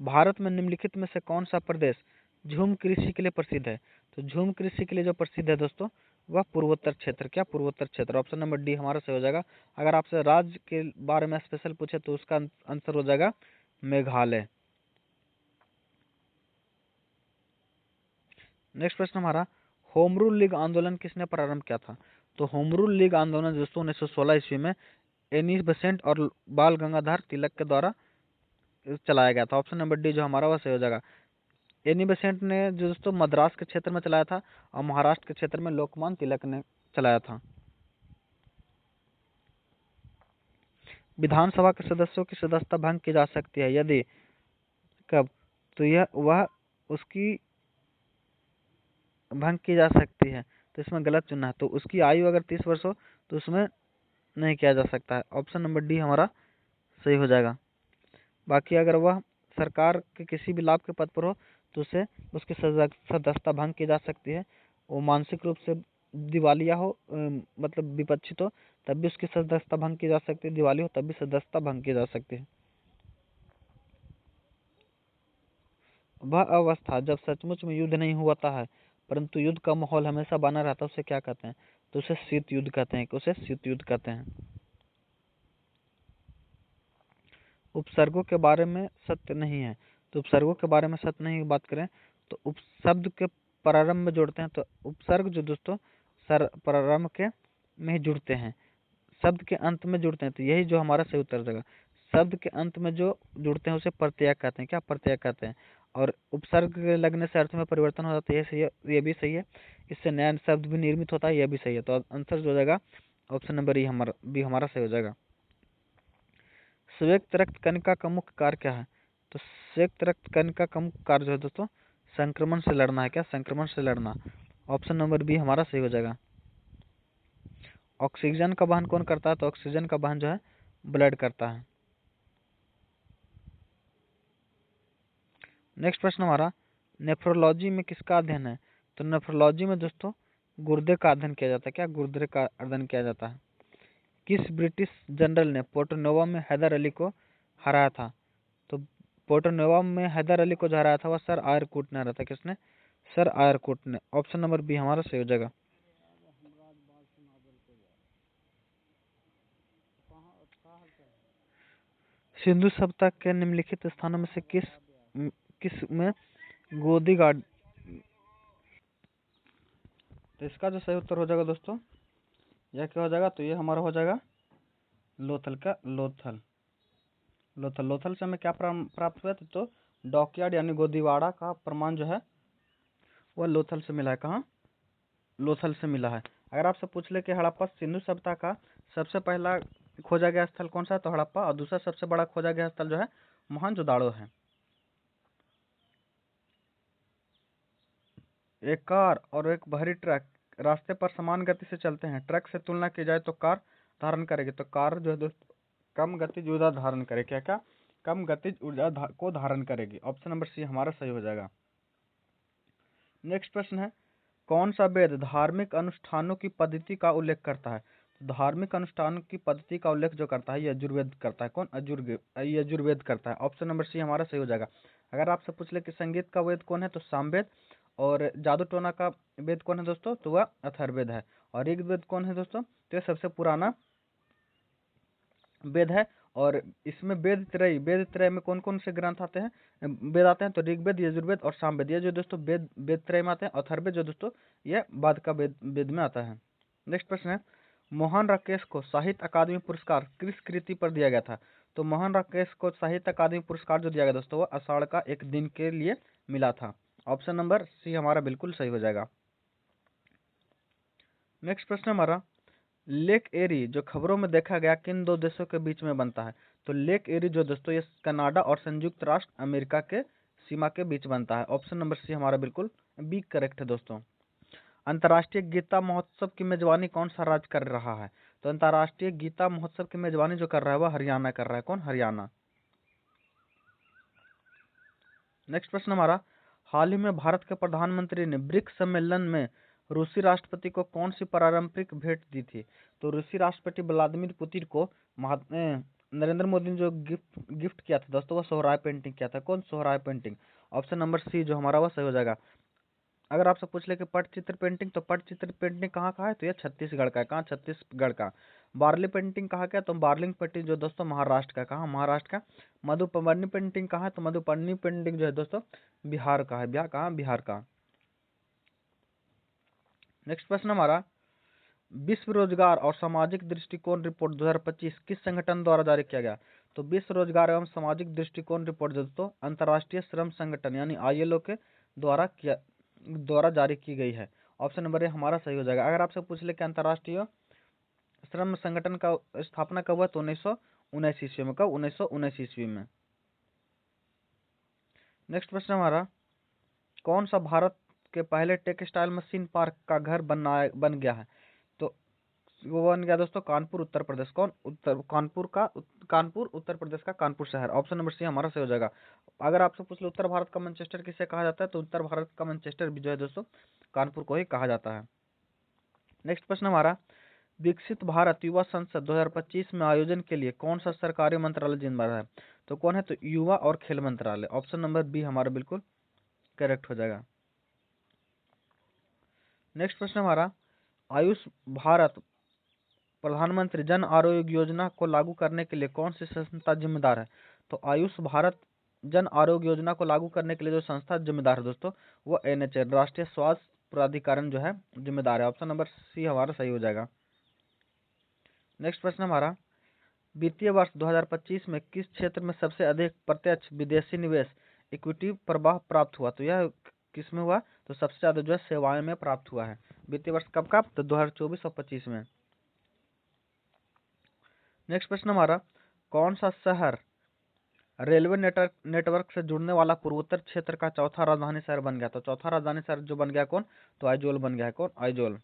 भारत में निम्नलिखित में से कौन सा प्रदेश झूम कृषि के लिए प्रसिद्ध है? तो झूम कृषि के लिए जो प्रसिद्ध है दोस्तों वह पूर्वोत्तर क्षेत्र। क्या? पूर्वोत्तर क्षेत्र। ऑप्शन नंबर डी हमारा सही हो जाएगा। अगर आपसे राज्य के बारे में स्पेशल पूछे तो उसका आंसर हो जाएगा मेघालय। नेक्स्ट प्रश्न हमारा, होम रूल लीग आंदोलन किसने प्रारंभ किया था? तो होम रूल लीग आंदोलन दोस्तों 1916 ईस्वी में एनी बेसेंट और बाल गंगाधर तिलक के द्वारा चलाया गया था। ऑप्शन नंबर डी जो हमारा वह सही हो जाएगा। एनी बेसेंट ने जो दोस्तों मद्रास के क्षेत्र में चलाया था और महाराष्ट्र के क्षेत्र में लोकमान्य तिलक ने चलाया था। विधानसभा के सदस्यों की सदस्यता भंग की जा सकती है यदि कब? तो यह वह उसकी भंग की जा सकती है, तो इसमें गलत चुनना है। तो उसकी आयु अगर 30 वर्ष हो तो उसमें नहीं किया जा सकता है। ऑप्शन नंबर डी हमारा सही हो जाएगा। बाकी अगर वह सरकार के किसी भी लाभ के पद पर हो तो उसे उसकी सदस्यता भंग की जा सकती है। वो मानसिक रूप से दिवालिया हो, मतलब विपक्षित हो, तब भी उसकी सदस्यता भंग की जा सकती है। दिवाली हो तब भी सदस्यता भंग की जा सकती है। वह अवस्था जब सचमुच में युद्ध नहीं होता है परंतु युद्ध का माहौल हमेशा बना रहता है उसे क्या कहते हैं? तो उसे शीत युद्ध कहते हैं। उसे शीत युद्ध कहते हैं। उपसर्गों के बारे में सत्य नहीं है। तो उपसर्गों के बारे में सत्य नहीं की बात करें तो उपशब्द के प्रारंभ में जोड़ते हैं। तो उपसर्ग जो दोस्तों प्रारंभ के में जुड़ते हैं, शब्द के अंत में जुड़ते हैं। तो यही जो हमारा सही उत्तर देगा। शब्द के अंत में जो जुड़ते हैं उसे प्रत्यय कहते हैं। क्या? प्रत्यय कहते हैं। और उपसर्ग लगने से अर्थ में परिवर्तन हो जाता है। ये सही है, ये भी सही है। इससे नया शब्द भी निर्मित होता है। यह भी सही है। तो आंसर जो हो जाएगा ऑप्शन नंबर बी हमारा सही हो जाएगा। श्वेत रक्त कणिका का मुख्य कार्य क्या है? तो श्वेत रक्त कणिका का मुख्य कार्य जो है दोस्तों संक्रमण से लड़ना है। क्या? संक्रमण से लड़ना। ऑप्शन नंबर बी हमारा सही हो जाएगा। ऑक्सीजन का वहन कौन करता है? तो ऑक्सीजन का वहन जो है ब्लड करता है। नेक्स्ट प्रश्न हमारा, नेफ्रोलॉजी में किसका अध्ययन है? तो नेफ्रोलॉजी में दोस्तों गुर्दे का अध्ययन किया जाता है। क्या? गुर्दे का अध्ययन किया जाता है। किस ब्रिटिश जनरल ने पोर्टोनोवा में हैदर अली को हराया था? तो पोर्टोनोवा में हैदर अली को जो हराया था वह सर आयरकूट ने हराया था। किसने? सर आयरकूट ने। ऑप्शन नंबर बी हमारा सही हो जाएगा। सिंधु सभ्यता के निम्नलिखित स्थानों में से किस में गोदी गार्ड? तो इसका जो सही उत्तर हो जाएगा दोस्तों यह क्या हो जाएगा? तो ये हमारा हो जाएगा लोथल का लोथल। लोथल से हमें क्या प्राप्त हुआ? तो डॉकयार्ड यानी गोदीवाड़ा का प्रमाण जो है वह लोथल से मिला है। कहाँ? लोथल से मिला है। अगर आपसे पूछ ले कि हड़प्पा सिंधु सभ्यता का सबसे पहला खोजा गया स्थल कौन सा है? तो हड़प्पा। और दूसरा सबसे बड़ा खोजा गया स्थल जो है मोहनजोदाड़ो है। एक कार और एक भारी ट्रक रास्ते पर समान गति से चलते हैं। ट्रक से तुलना की जाए तो कार धारण करेगी। तो कार जो है दोस्तों कम गतिज ऊर्जा धारण करेगी। क्या? क्या? कम गतिज ऊर्जा को धारण करेगी। ऑप्शन नंबर सी हमारा सही हो जाएगा। नेक्स्ट प्रश्न है, कौन सा वेद धार्मिक अनुष्ठानों की पद्धति का उल्लेख करता है? धार्मिक अनुष्ठान की पद्धति का उल्लेख जो करता है यजुर्वेद करता है। कौन? यजुर्वेद करता है। ऑप्शन नंबर सी हमारा सही हो जाएगा। अगर आपसे पूछ ले कि संगीत का वेद कौन है? तो सामवेद। और जादू टोना का वेद कौन है दोस्तों? तो वह अथर्ववेद है। और ऋग्वेद कौन है दोस्तों? तो यह सबसे पुराना वेद है और इसमें वेद त्रय में कौन कौन से ग्रंथ आते हैं, वेद आते हैं, तो ऋग्वेद, यजुर्वेद और सामवेद, ये जो दोस्तों वेद त्रय में आते हैं। अथर्ववेद जो दोस्तों ये बाद का वेद में आता है। नेक्स्ट प्रश्न है, मोहन राकेश को साहित्य अकादमी पुरस्कार किस कृति पर दिया गया था? तो मोहन राकेश को साहित्य अकादमी पुरस्कार जो दिया गया दोस्तों वो आषाढ़ का एक दिन के लिए मिला था। ऑप्शन नंबर सी हमारा बिल्कुल सही हो जाएगा। नेक्स्ट प्रश्न हमारा, लेक एरी जो खबरों में देखा गया किन दो देशों के बीच में बनता है? तो लेक एरी जो दोस्तों ये कनाडा और संयुक्त राष्ट्र अमेरिका के सीमा के बीच बनता है। ऑप्शन नंबर सी हमारा बिल्कुल बी करेक्ट है दोस्तों। अंतर्राष्ट्रीय गीता महोत्सव की मेजबानी कौन सा राज्य कर रहा है? तो अंतर्राष्ट्रीय गीता महोत्सव की मेजबानी जो कर रहा है वह हरियाणा कर रहा है। कौन? हरियाणा। नेक्स्ट प्रश्न हमारा, हाल ही में भारत के प्रधानमंत्री ने ब्रिक्स सम्मेलन में रूसी राष्ट्रपति को कौन सी पारंपरिक भेंट दी थी? तो रूसी राष्ट्रपति व्लादिमीर पुतिन को नरेंद्र मोदी ने जो गिफ्ट किया था दोस्तों वो सोहराय पेंटिंग किया था। कौन? Sohrai painting. Option number C जो हमारा वह सही हो जाएगा। अगर आपसे पूछ ले कि पटचित्र पेंटिंग, तो पटचित्र पेंटिंग कहाँ का है? तो ये छत्तीसगढ़ का है। कहाँ? छत्तीसगढ़ का। बार्ली पेंटिंग कहाँ का है? तो बार्लिंग पेंटिंग जो दोस्तों महाराष्ट्र का। कहाँ? महाराष्ट्र का। मधुपर्णी पेंटिंग कहाँ है? तो मधुपर्णी पेंटिंग जो है दोस्तों बिहार का है। बिहार कहाँ? बिहार का। नेक्स्ट प्रश्न हमारा, विश्व रोजगार और सामाजिक दृष्टिकोण रिपोर्ट 2025 किस संगठन द्वारा जारी किया गया? तो विश्व रोजगार एवं सामाजिक दृष्टिकोण रिपोर्ट दोस्तों अंतर्राष्ट्रीय श्रम संगठन यानी ILO के द्वारा जारी की गई है। ऑप्शन नंबर ए हमारा सही हो जाएगा। अगर आपसे पूछ ले कि अंतर्राष्ट्रीय श्रम संगठन का स्थापना कब हुआ? तो 1919 ईस्वी में। कब? 1919 ईस्वी में। नेक्स्ट प्रश्न हमारा, कौन सा भारत के पहले टेक्सटाइल मशीन पार्क का घर बन गया है? तो वो बन गया दोस्तों कानपुर उत्तर प्रदेश। कौन? कानपुर उत्तर प्रदेश का कानपुर शहर। ऑप्शन नंबर सी हमारा सही हो जाएगा। अगर आपसे पूछ लो उत्तर भारत का मैनचेस्टर किसे कहा जाता है? तो उत्तर भारत का मैनचेस्टर भी जो है दोस्तों कानपुर को ही कहा जाता है। नेक्स्ट प्रश्न हमारा, विकसित भारत युवा संसद 2025 में आयोजन के लिए कौन सा सरकारी मंत्रालय जिम्मेदार है? तो कौन है? तो युवा और खेल मंत्रालय। ऑप्शन नंबर बी हमारा बिल्कुल करेक्ट हो जाएगा। नेक्स्ट प्रश्न हमारा, आयुष भारत प्रधानमंत्री जन आरोग्य योजना को लागू करने के लिए कौन सी संस्था जिम्मेदार है? तो आयुष भारत जन आरोग्य योजना को लागू करने के लिए जो संस्था जिम्मेदार है दोस्तों वो NHA राष्ट्रीय स्वास्थ्य प्राधिकरण जो है जिम्मेदार है। ऑप्शन नंबर सी हमारा सही हो जाएगा। नेक्स्ट प्रश्न हमारा, वित्तीय वर्ष 2025 में किस क्षेत्र में सबसे अधिक प्रत्यक्ष विदेशी निवेश इक्विटी प्रवाह प्राप्त हुआ? तो यह किस में हुआ? तो सबसे ज्यादा जो है सेवाएं में प्राप्त हुआ है। वित्तीय वर्ष कब का? तो 2024 और 25 में। नेक्स्ट प्रश्न हमारा, कौन सा शहर रेलवे नेटवर्क से जुड़ने वाला पूर्वोत्तर क्षेत्र का चौथा राजधानी शहर बन गया? तो चौथा राजधानी शहर जो बन गया कौन? तो आइजोल बन गया है। कौन? आइजोल।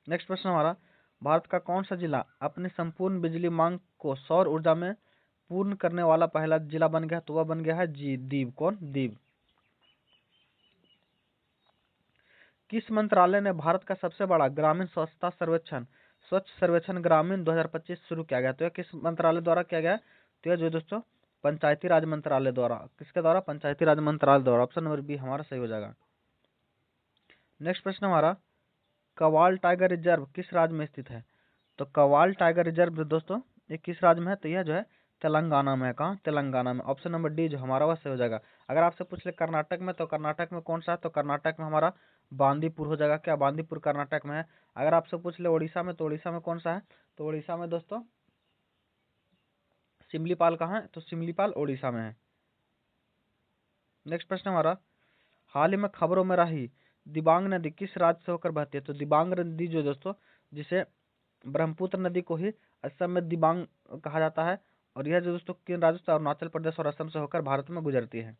नेक्स्ट प्रश्न हमारा, भारत का कौन सा जिला अपनी संपूर्ण बिजली मांग को सौर ऊर्जा में पूर्ण करने वाला पहला जिला बन गया? तो वह बन गया है दीव। कौन? दीव। किस मंत्रालय ने भारत का सबसे बड़ा ग्रामीण स्वच्छता सर्वेक्षण स्वच्छ सर्वेक्षण ग्रामीण 2025 शुरू किया गया? तो यह किस मंत्रालय द्वारा किया गया? तो यह जो दोस्तों पंचायती राज मंत्रालय द्वारा। किसके द्वारा? पंचायती राज मंत्रालय द्वारा। ऑप्शन नंबर बी हमारा सही हो जाएगा। नेक्स्ट प्रश्न हमारा, कवाल टाइगर रिजर्व किस राज्य में स्थित है? तो कवाल टाइगर रिजर्व दोस्तों ये किस राज्य में है? तो यह जो है तेलंगाना में है। कहाँ? तेलंगाना में। ऑप्शन नंबर डी जो हमारा वह सही हो जाएगा। अगर आपसे पूछ ले कर्नाटक में, तो कर्नाटक में कौन सा है? तो कर्नाटक में हमारा बांदीपुर हो जाएगा। क्या? बांदीपुर कर्नाटक में है। अगर आपसे पूछ ले उड़ीसा में, तो उड़ीसा में कौन सा है? तो उड़ीसा में दोस्तों सिमलीपाल कहाँ है? तो सिमलीपाल उड़ीसा में है। नेक्स्ट प्रश्न हमारा, हाल ही में खबरों में रही दिबांग नदी किस राज्य से होकर बहती है? तो दिबांग नदी जो दोस्तों जिसे ब्रह्मपुत्र नदी को ही असम में दिबांग कहा जाता है और यह जो दोस्तों किन राज्यों से? अरुणाचल प्रदेश और असम से होकर भारत में गुजरती है।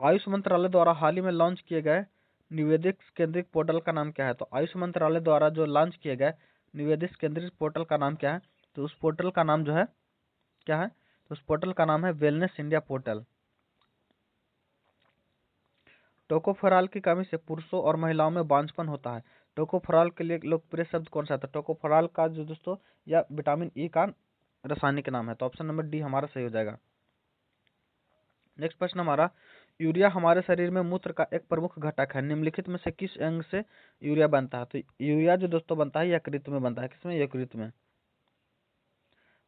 आयुष मंत्रालय द्वारा हाल ही में लॉन्च किए गए निवेदित केंद्रित पोर्टल का नाम क्या है? तो आयुष मंत्रालय द्वारा जो लॉन्च किए गए निवेदित केंद्रित पोर्टल का नाम क्या है? तो उस पोर्टल का नाम जो है क्या है? तो उस पोर्टल का नाम है वेलनेस इंडिया पोर्टल। टोकोफेरॉल की कमी से पुरुषों और महिलाओं में बांझपन होता है। टोकोफेरॉल के लिए लोकप्रिय शब्द कौन सा था? टोकोफेरॉल का जो दोस्तों या विटामिन ई का रासायनिक नाम है। तो ऑप्शन नंबर डी हमारा सही हो जाएगा। नेक्स्ट प्रश्न हमारा, यूरिया हमारे शरीर में मूत्र का एक प्रमुख घटक है, निम्नलिखित में से किस अंग से यूरिया बनता है? तो यूरिया जो दोस्तों बनता है यकृत में बनता है, किसमें? यकृत में।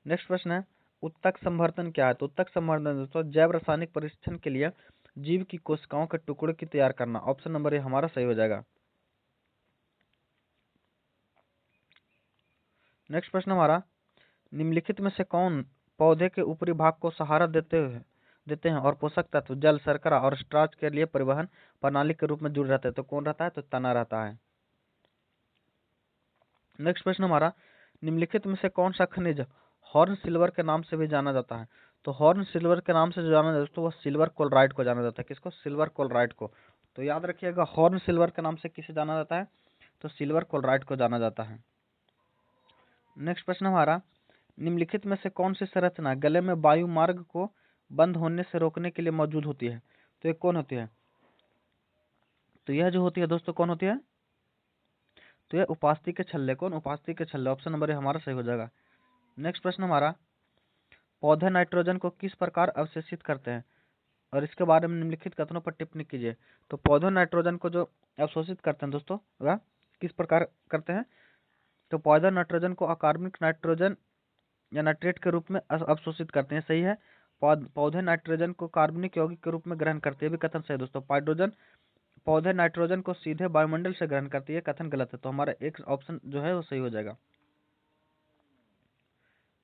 नेक्स्ट प्रश्न है, उत्तक संवर्धन क्या है? तो उत्तक संवर्धन दोस्तों जैव रासायनिक परीक्षण के लिए जीव की कोशिकाओं के टुकड़े की तैयार करना। ऑप्शन नंबर ए हमारा सही हो जाएगा। नेक्स्ट प्रश्न हमारा, निम्नलिखित में से कौन पौधे के ऊपरी भाग को सहारा देते हैं और पोषक तत्व जल, शर्करा और स्टार्च के लिए परिवहन प्रणाली के रूप में जुड़ रहते हैं? तो कौन रहता है? तो तना रहता है। नेक्स्ट प्रश्न हमारा, निम्नलिखित में से कौन सा खनिज हॉर्न सिल्वर के नाम से भी जाना जाता है? तो हॉर्न सिल्वर के नाम से जो जाना जाता है तो वह सिल्वर क्लोराइड को जाना जाता है। किसको? सिल्वर क्लोराइड को। तो याद रखिएगा, हॉर्न सिल्वर के नाम से किसे जाना जाता है? तो सिल्वर क्लोराइड को जाना जाता है। नेक्स्ट प्रश्न हमारा, निम्नलिखित में से कौन सी संरचना गले में वायु मार्ग को बंद होने से रोकने के लिए मौजूद होती है? तो ये कौन होती है? तो यह जो होती है दोस्तों कौन होती है? तो यह उपास्थि के छल्ले। कौन? उपास्थि के छल्ले। ऑप्शन नंबर ए हमारा सही हो जाएगा। नेक्स्ट प्रश्न हमारा, पौधे नाइट्रोजन को किस प्रकार अवशोषित करते हैं और इसके बारे में निम्नलिखित कथनों पर टिप्पणी कीजिए। तो पौधे नाइट्रोजन को जो अवशोषित करते हैं दोस्तों वह किस प्रकार करते हैं? तो पौधे नाइट्रोजन को अकार्बनिक नाइट्रोजन या नाइट्रेट के रूप में अवशोषित करते हैं। सही है। पौधे नाइट्रोजन को कार्बनिक यौगिक के रूप में ग्रहण करते हैं, भी कथन सही दोस्तों। पौधे नाइट्रोजन को सीधे वायुमंडल से ग्रहण करती है, कथन गलत है। तो हमारा एक ऑप्शन जो है वो सही हो जाएगा।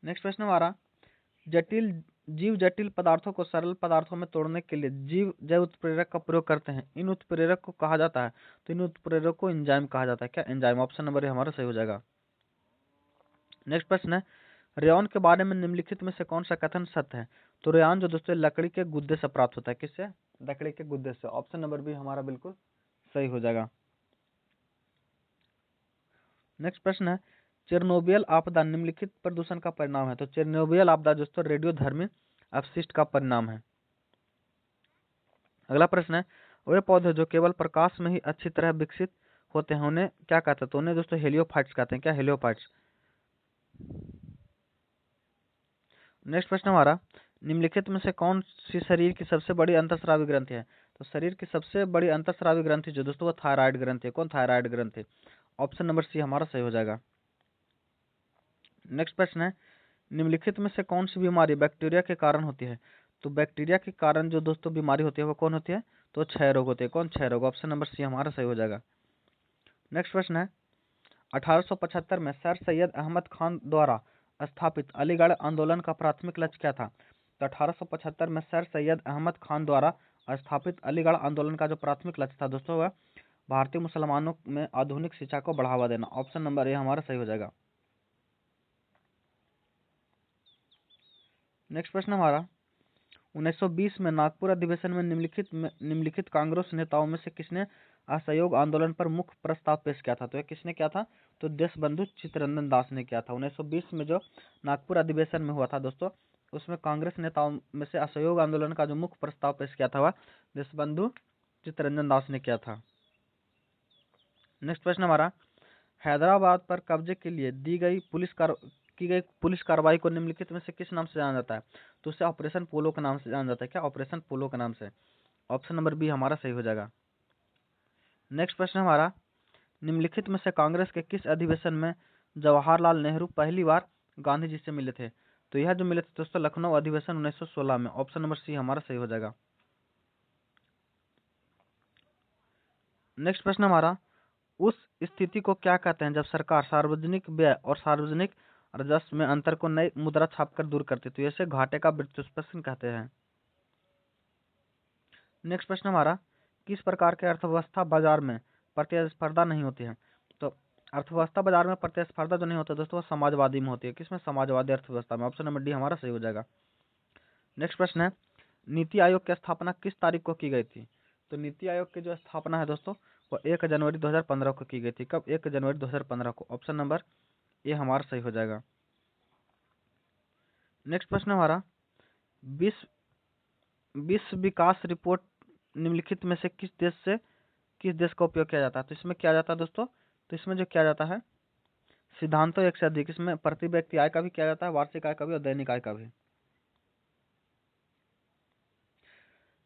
नेक्स्ट प्रश्न हमारा, जटिल पदार्थों को सरल पदार्थों में तोड़ने के लिए जीव जैव उत्प्रेरक का प्रयोग करते हैं। इन उत्प्रेरक को कहा जाता है? तो इन उत्प्रेरक को एंजाइम कहा जाता है। क्या? एंजाइम। ऑप्शन नंबर हमारा सही हो जाएगा। नेक्स्ट प्रश्न है, रेयॉन के बारे में निम्नलिखित में से कौन सा कथन सत्य है? तो रेयॉन जो दोस्तों लकड़ी के गुद्दे से प्राप्त होता है। किससे? लकड़ी के गुद्दे से। ऑप्शन नंबर बी हमारा बिल्कुल सही हो जाएगा। नेक्स्ट प्रश्न है, चेरनोबियल आपदा निम्नलिखित प्रदूषण का परिणाम है। तो चेरनोबियल आपदा दोस्तों रेडियोधर्मी अपशिष्ट का परिणाम है। अगला प्रश्न है, वे पौधे जो केवल प्रकाश में ही अच्छी तरह विकसित होते हैं उन्हें क्या कहते हैं? तो उन्हें दोस्तों हेलियोफाइट्स कहते हैं। क्या? हेलियोफाइट्स। नेक्स्ट प्रश्न हमारा, निम्नलिखित में से कौन सी शरीर की सबसे बड़ी अंतःस्रावी ग्रंथि है? तो शरीर की सबसे बड़ी अंतःस्रावी ग्रंथि जो दोस्तों वो थायराइड ग्रंथि है। कौन? थायराइड ग्रंथि। ऑप्शन नंबर सी हमारा सही हो जाएगा। नेक्स्ट प्रश्न है, निम्नलिखित में से कौन सी बीमारी बैक्टीरिया के कारण होती है? तो बैक्टीरिया के कारण जो दोस्तों बीमारी होती है वो कौन होती है? तो क्षय रोग होते हैं। कौन? क्षय रोग। ऑप्शन नंबर सी हमारा सही हो जाएगा। नेक्स्ट प्रश्न है, 1875 में सर सैयद अहमद खान द्वारा स्थापित अलीगढ़ आंदोलन का प्राथमिक लक्ष्य क्या था? तो 1875 में सर सैयद अहमद खान द्वारा स्थापित अलीगढ़ आंदोलन का जो प्राथमिक लक्ष्य था दोस्तों वह भारतीय मुसलमानों में आधुनिक शिक्षा को बढ़ावा देना। ऑप्शन नंबर ए हमारा सही हो जाएगा। नेक्स्ट प्रश्न हमारा, 1920 में नागपुर अधिवेशन में निम्नलिखित कांग्रेस नेताओं में से किसने असहयोग आंदोलन पर मुख्य प्रस्ताव पेश किया था? तो यह किसने किया था? तो देशबंधु चित्तरंजन दास ने किया था। 1920 में जो नागपुर अधिवेशन में हुआ था दोस्तों उसमें कांग्रेस नेताओं में से असहयोग आंदोलन का जो मुख्य प्रस्ताव पेश किया था वह देशबंधु चित्तरंजन दास ने किया था। नेक्स्ट प्रश्न हमारा, हैदराबाद पर कब्जे के लिए की गई पुलिस कार्रवाई को निम्नलिखित में से किस नाम से जाना जाता है? तो उसे ऑपरेशन पोलो के नाम से जाना जाता है। क्या? ऑपरेशन पोलो के नाम से। ऑप्शन नंबर बी हमारा सही हो जाएगा। नेक्स्ट प्रश्न हमारा, निम्नलिखित में से कांग्रेस के किस अधिवेशन में जवाहरलाल नेहरू पहली बार गांधी जी से मिले थे? तो यह जो मिले थे दोस्तों लखनऊ अधिवेशन 1916 में। ऑप्शन नंबर सी हमारा सही हो जाएगा। नेक्स्ट प्रश्न हमारा, उस स्थिति को क्या कहते हैं जब सरकार सार्वजनिक व्यय और सार्वजनिक राजस्व में अंतर को नई मुद्रा छापकर दूर करती है? तो इसे घाटे का व्युत्पन्न कहते हैं। नेक्स्ट प्रश्न हमारा, किस प्रकार के अर्थव्यवस्था बाजार में प्रतिस्पर्धा नहीं होती है? तो अर्थव्यवस्था बाजार में प्रतिस्पर्धा जो नहीं होता दोस्तों वो समाजवादी में होती है। किसमें? समाजवादी अर्थव्यवस्था में। ऑप्शन नंबर डी हमारा सही हो जाएगा। नेक्स्ट प्रश्न है, नीति आयोग की स्थापना किस तारीख को की गई थी? तो नीति आयोग की जो स्थापना है दोस्तों वो 1 जनवरी 2015 को की गई थी। कब? 1 जनवरी 2015 को। ऑप्शन नंबर ए हमारा सही हो जाएगा। नेक्स्ट प्रश्न हमारा, विश्व विश्व विकास रिपोर्ट निम्नलिखित में से किस देश का उपयोग किया जाता है? तो इसमें क्या जाता है दोस्तों? तो इसमें जो किया जाता है सिद्धांतों एक से अधिक, इसमें प्रति व्यक्ति आय का भी किया जाता है, वार्षिक आय का भी और दैनिक आय का भी।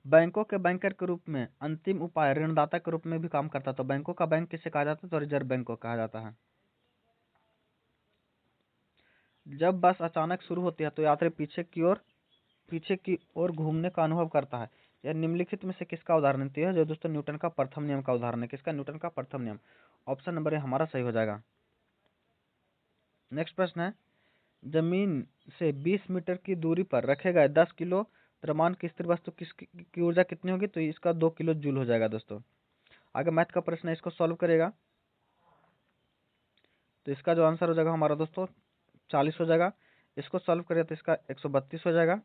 बैंकों के बैंकर के रूप में अंतिम उपाय ऋणदाता के रूप में भी काम करता है। तो बैंकों का बैंक किसे कहा जाता है? तो रिजर्व बैंक को कहा जाता है। जब बस अचानक शुरू होती है तो यात्री पीछे की ओर घूमने का अनुभव करता है। यह निम्नलिखित में से किसका उदाहरण है? जो दोस्तों न्यूटन का प्रथम नियम का उदाहरण है। किसका? न्यूटन का प्रथम नियम। ऑप्शन नंबर ए हमारा सही हो जाएगा। नेक्स्ट प्रश्न है, जमीन से 20 मीटर की दूरी पर रखे गए 10 किलो द्रव्यमान की स्थिर वस्तु की ऊर्जा कितनी होगी? तो इसका 2 किलो जूल हो जाएगा दोस्तों। आगे मैथ का प्रश्न है, इसको सॉल्व करेगा तो इसका जो आंसर हो जाएगा हमारा दोस्तों 40 हो जाएगा। इसको सॉल्व करेगा तो इसका 132 हो जाएगा।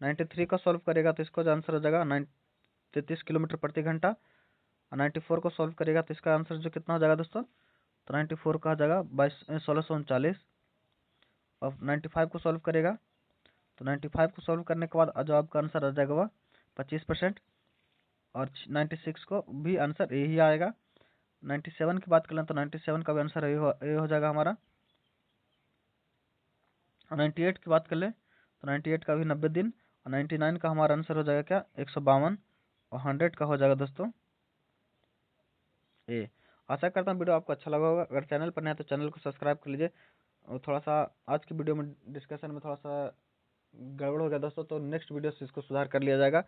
93 का सॉल्व करेगा तो इसका जो आंसर हो जाएगा 33 किलोमीटर प्रति घंटा। और 94 को सॉल्व करेगा तो इसका आंसर जो कितना हो जाएगा दोस्तों? तो 94 का हो जाएगा 1639। और 95 को सॉल्व करेगा तो 95 को सॉल्व करने के बाद जो आपका आंसर आ जाएगा वह 25%। और 96 को भी आंसर यही आएगा। 97 की बात करें तो 97 का भी आंसर ये हो जाएगा हमारा। 98 की बात कर ले तो 98 का भी 90 दिन। और 99 का हमारा आंसर हो जाएगा क्या? 152। और 100 का हो जाएगा दोस्तों ए। आशा करता हूँ वीडियो आपको अच्छा लगा होगा। अगर चैनल पर नया है तो चैनल को सब्सक्राइब कर लीजिए। और थोड़ा सा आज की वीडियो में डिस्कशन में थोड़ा सा गड़बड़ हो गया दोस्तों, तो नेक्स्ट वीडियो से इसको सुधार कर लिया जाएगा।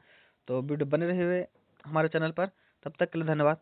तो वीडियो बने रहे हुए हमारे चैनल पर। तब तक के लिए धन्यवाद।